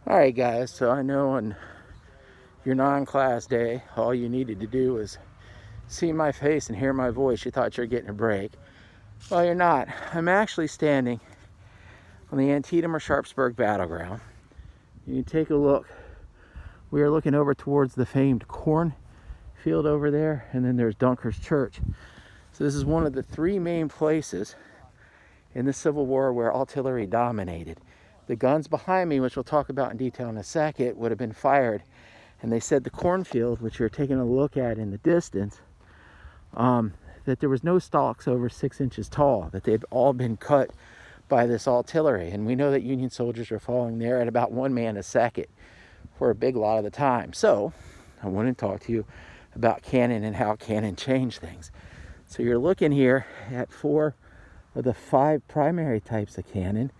All right, guys, so I know on your non-class day, all you needed to do was see my face and hear my voice. You thought you were getting a break. Well, you're not. I'm actually standing on the Antietam or Sharpsburg battleground. You can take a look. We are looking over towards the famed corn field over there, and then there's Dunker's Church. So this is one of the three main places in the Civil War where artillery dominated. The guns behind me, which we'll talk about in detail in a second, would have been fired. And they said the cornfield, which you're taking a look at in the distance, that there was no stalks over 6 inches tall, that they'd all been cut by this artillery. And we know that Union soldiers were falling there at about 1 man a second for a big lot of the time. So I want to talk to you about cannon and how cannon changed things. So you're looking here at 4 of the 5 primary types of cannon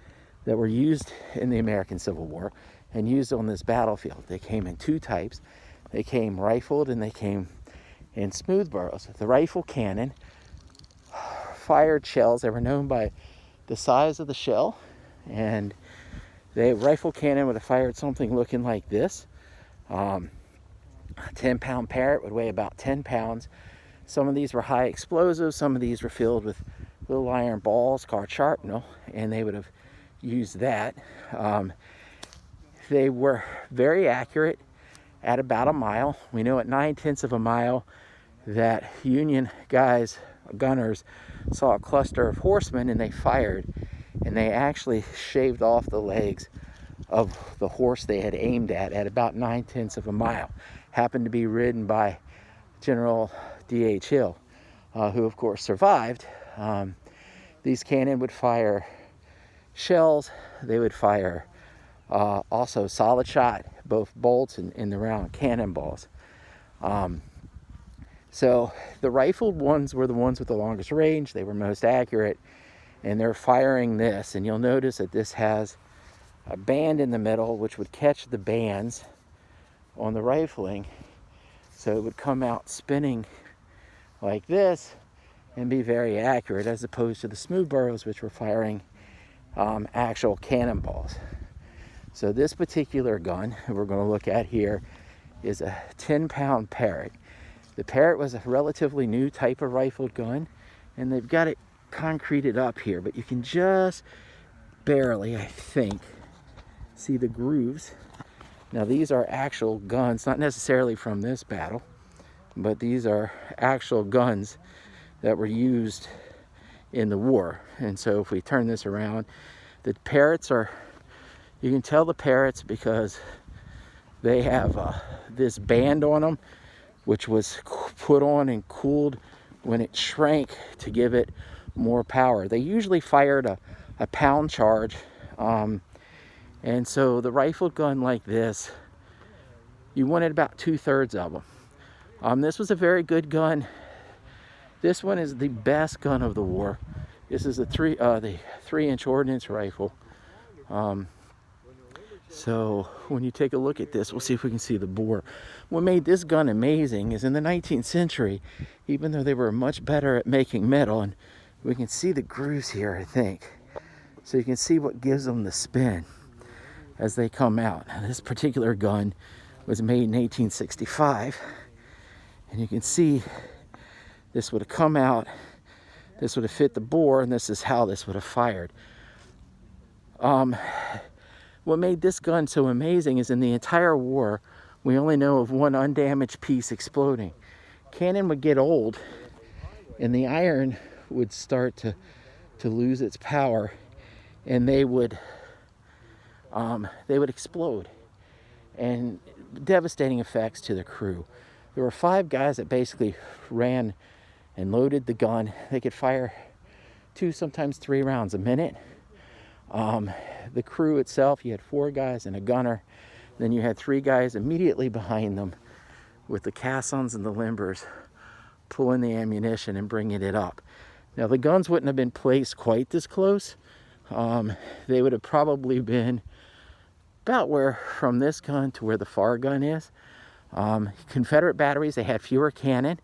that were used in the American Civil War and used on this battlefield. They came in 2 types. They came rifled and they came in smooth barrels. The rifle cannon fired shells. They were known by the size of the shell, and the rifle cannon would have fired something looking like this. A 10-pound Parrott would weigh about 10 pounds. Some of these were high explosives. Some of these were filled with little iron balls called shrapnel, and they would have used that. They were very accurate at about a mile. We know at 9/10 of a mile that Union guys, gunners, saw a cluster of horsemen and they fired, and they actually shaved off the legs of the horse they had aimed at about 9/10 of a mile. Happened to be ridden by General D.H. Hill, who of course survived. These cannon would fire shells. They would fire also solid shot, both bolts and the round cannonballs. So the rifled ones were the ones with the longest range. They were most accurate, and they're firing this. And you'll notice that this has a band in the middle, which would catch the bands on the rifling. So it would come out spinning like this and be very accurate, as opposed to the smooth barrels, which were firing actual cannonballs. So this particular gun we're going to look at here is a 10-pound Parrott. The Parrott was a relatively new type of rifled gun, and they've got it concreted up here, but you can just barely, I think, see the grooves. Now these are actual guns, not necessarily from this battle, but these are actual guns that were used in the war. And so if we turn this around, the Parrotts are, you can tell the Parrotts because they have this band on them, which was put on and cooled when it shrank to give it more power. They usually fired a pound charge. And so the rifled gun like this, you wanted about 2/3 of them. This was a very good gun. This one is the best gun of the war. This is the 3-inch ordnance rifle. So when you take a look at this, we'll see if we can see the bore. What made this gun amazing is in the 19th century, even though they were much better at making metal, and we can see the grooves here, I think. So you can see what gives them the spin as they come out. Now, this particular gun was made in 1865, and you can see this would have come out, this would have fit the bore, and this is how this would have fired. What made this gun so amazing is in the entire war, we only know of one undamaged piece exploding. Cannon would get old, and the iron would start to lose its power, and they would explode, and devastating effects to the crew. There were 5 guys that basically ran and loaded the gun. They could fire 2, sometimes 3 rounds a minute. The crew itself, you had 4 guys and a gunner. Then you had 3 guys immediately behind them with the caissons and the limbers pulling the ammunition and bringing it up. Now the guns wouldn't have been placed quite this close. They would have probably been about where from this gun to where the far gun is. Confederate batteries, they had fewer cannon,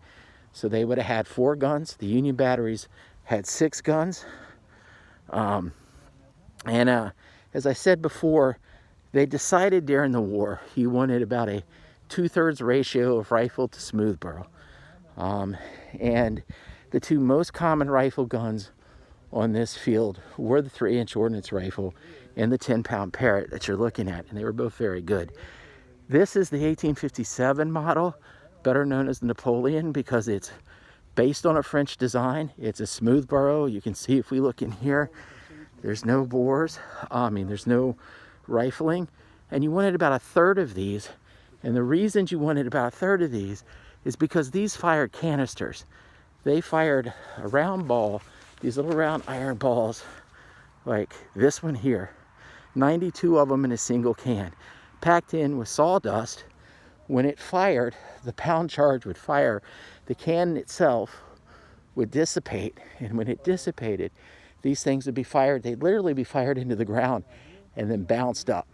so they would have had 4 guns. The Union batteries had 6 guns. As I said before, They decided during the war he wanted about a 2/3 ratio of rifle to smooth barrel. And the two most common rifle guns on this field were the 3-inch ordnance rifle and the 10-pound Parrott that you're looking at, and they were both very good. This is the 1857 model, better known as the Napoleon, because it's based on a French design. It's a smooth barrel. You can see if we look in here, there's no bores. There's no rifling. And you wanted about a third of these. And the reason you wanted about a third of these is because these fired canisters. They fired a round ball, these little round iron balls, like this one here. 92 of them in a single can, packed in with sawdust. When it fired, the pound charge would fire. The can itself would dissipate. And when it dissipated, these things would be fired. They'd literally be fired into the ground and then bounced up.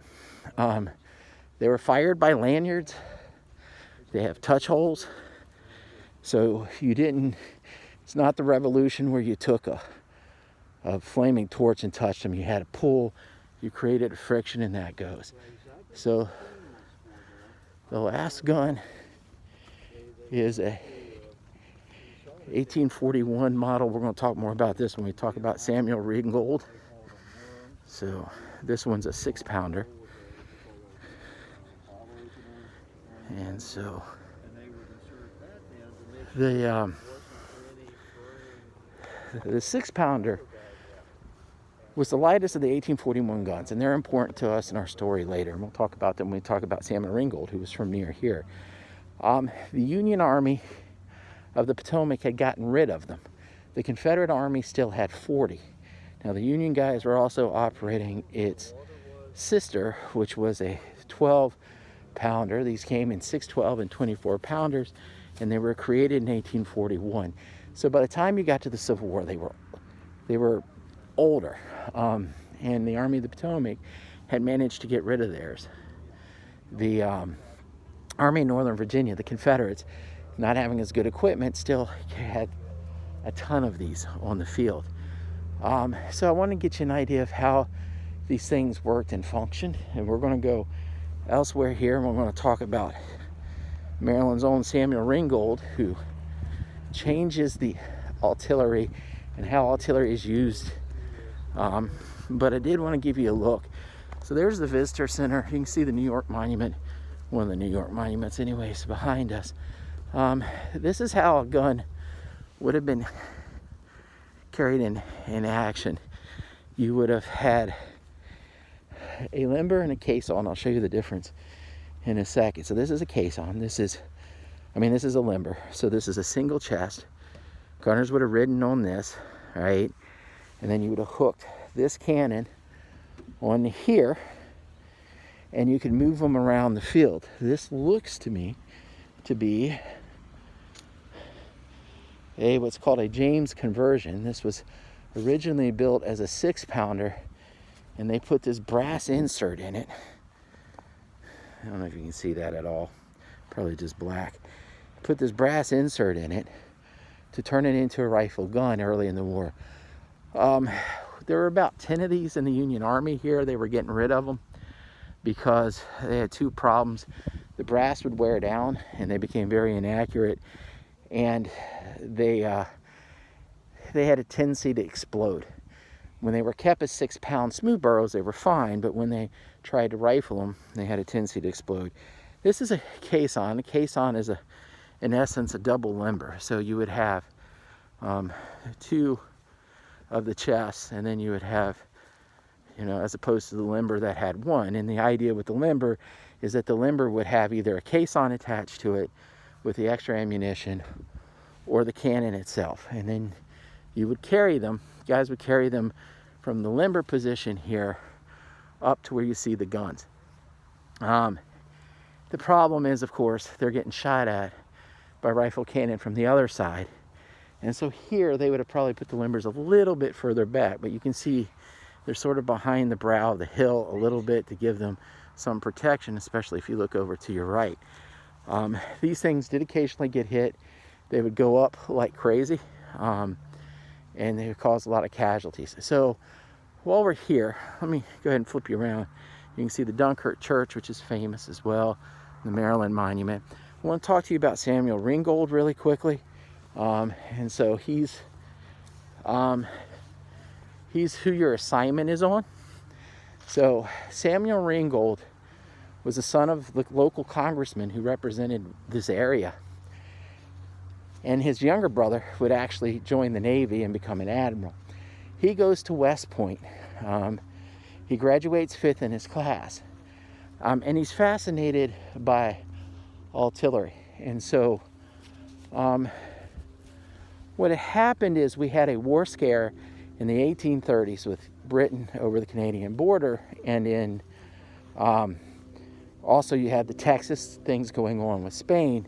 They were fired by lanyards. They have touch holes. So it's not the revolution where you took a flaming torch and touched them. You had a pull, you created a friction, and that goes. So the last gun is a 1841 model. We're going to talk more about this when we talk about Samuel Ringold. So this one's a 6-pounder. And so the 6-pounder was the lightest of the 1841 guns, and they're important to us in our story later, and we'll talk about them when we talk about Samuel Ringold, who was from near here. The Union Army of the Potomac had gotten rid of them. The Confederate Army still had 40. Now the Union guys were also operating its sister, which was a 12-pounder. These came in 612 and 24 pounders, and they were created in 1841. So by the time you got to the Civil War, they were older, and the Army of the Potomac had managed to get rid of theirs. The Army of Northern Virginia, the Confederates, not having as good equipment, still had a ton of these on the field. So I want to get you an idea of how these things worked and functioned, and we're going to go elsewhere here, and we're going to talk about Maryland's own Samuel Ringold, who changes the artillery and how artillery is used. But I did want to give you a look. So there's the Visitor Center. You can see the New York Monument, one of the New York monuments anyways, behind us. This is how a gun would have been carried in action. You would have had a limber and a caisson. I'll show you the difference in a second. So this is a caisson. This is a limber. So this is a single chest. Gunners would have ridden on this, right? And then you would have hooked this cannon on here, and you could move them around the field. This looks to me to be what's called a James conversion. This was originally built as a 6-pounder, and they put this brass insert in it. I don't know if you can see that at all. Probably just black. Put this brass insert in it to turn it into a rifle gun early in the war. There were about 10 of these in the Union Army here. They were getting rid of them because they had two problems. The brass would wear down, and they became very inaccurate, and they had a tendency to explode. When they were kept as 6-pound smooth barrels, they were fine, but when they tried to rifle them, they had a tendency to explode. This is a caisson. A caisson is in essence a double limber. So you would have two of the chests, and then you would have, as opposed to the limber that had one. And the idea with the limber is that the limber would have either a caisson attached to it with the extra ammunition, or the cannon itself. And then you would carry them. Guys would carry them from the limber position here up to where you see the guns. The problem is, of course, they're getting shot at by rifle cannon from the other side. And so here they would have probably put the limbers a little bit further back, but you can see they're sort of behind the brow of the hill a little bit to give them some protection, especially if you look over to your right. These things did occasionally get hit. They would go up like crazy, and they would cause a lot of casualties. So while we're here, let me go ahead and flip you around. You can see the Dunkirk Church, which is famous as well, the Maryland Monument. I want to talk to you about Samuel Ringold really quickly. And so he's who your assignment is on. So Samuel Ringold was the son of the local congressman who represented this area. And his younger brother would actually join the Navy and become an admiral. He goes to West Point. He graduates 5th in his class. And he's fascinated by artillery. And so what had happened is we had a war scare in the 1830s with Britain over the Canadian border, and in also you had the Texas things going on with Spain.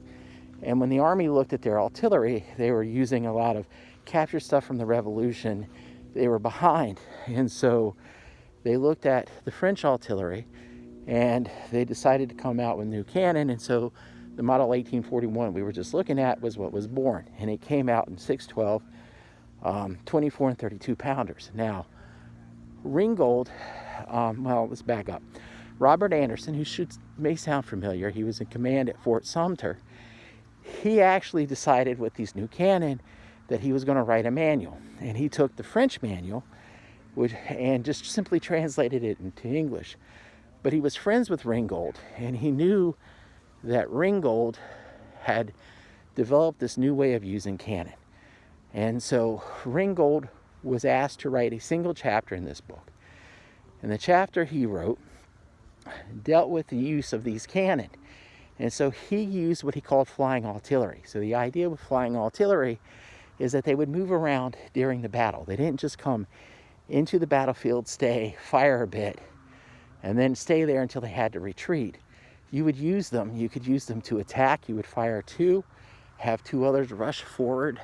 And when the Army looked at their artillery, they were using a lot of captured stuff from the Revolution. They were behind, and so they looked at the French artillery, and they decided to come out with new cannon. And so the model 1841 we were just looking at was what was born, and it came out in 612, 24 and 32 pounders. Now, Ringold, well, let's back up. Robert Anderson, who may sound familiar, he was in command at Fort Sumter. He actually decided with these new cannon that he was going to write a manual, and he took the French manual and just simply translated it into English. But he was friends with Ringold, and he knew that Ringold had developed this new way of using cannon. And so Ringold was asked to write a single chapter in this book. And the chapter he wrote dealt with the use of these cannon. And so he used what he called flying artillery. So the idea with flying artillery is that they would move around during the battle. They didn't just come into the battlefield, stay, fire a bit, and then stay there until they had to retreat. You would use them. You could use them to attack. You would fire 2, have 2 others rush forward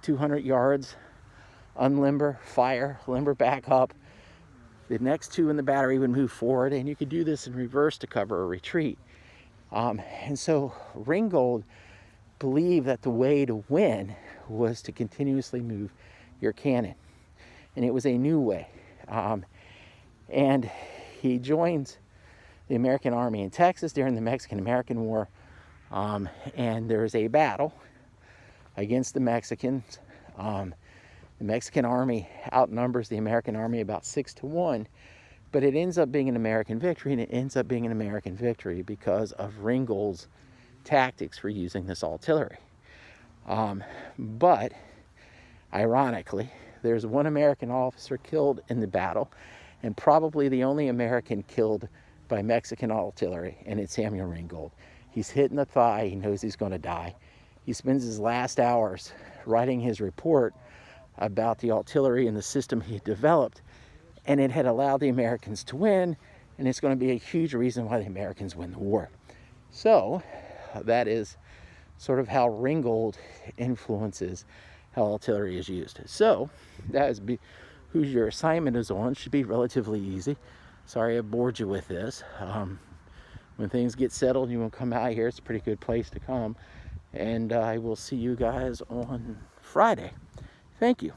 200 yards, unlimber, fire, limber back up. The next 2 in the battery would move forward, and you could do this in reverse to cover a retreat. And so Ringold believed that the way to win was to continuously move your cannon. And it was a new way. And he joins the American Army in Texas during the Mexican-American War. And there's a battle against the Mexicans. The Mexican Army outnumbers the American Army about 6-1. But it ends up being an American victory, and it ends up being an American victory because of Ringold's tactics for using this artillery. But, ironically, there's 1 American officer killed in the battle, and probably the only American killed by Mexican artillery, and it's Samuel Ringold. He's hit in the thigh. He knows he's going to die. He spends his last hours writing his report about the artillery and the system he developed, and it had allowed the Americans to win, and it's going to be a huge reason why the Americans win the war. So that is sort of how Ringold influences how artillery is used. So that is who your assignment is on. Should be relatively easy. Sorry I bored you with this. When things get settled, you will come out here. It's a pretty good place to come. And I will see you guys on Friday. Thank you.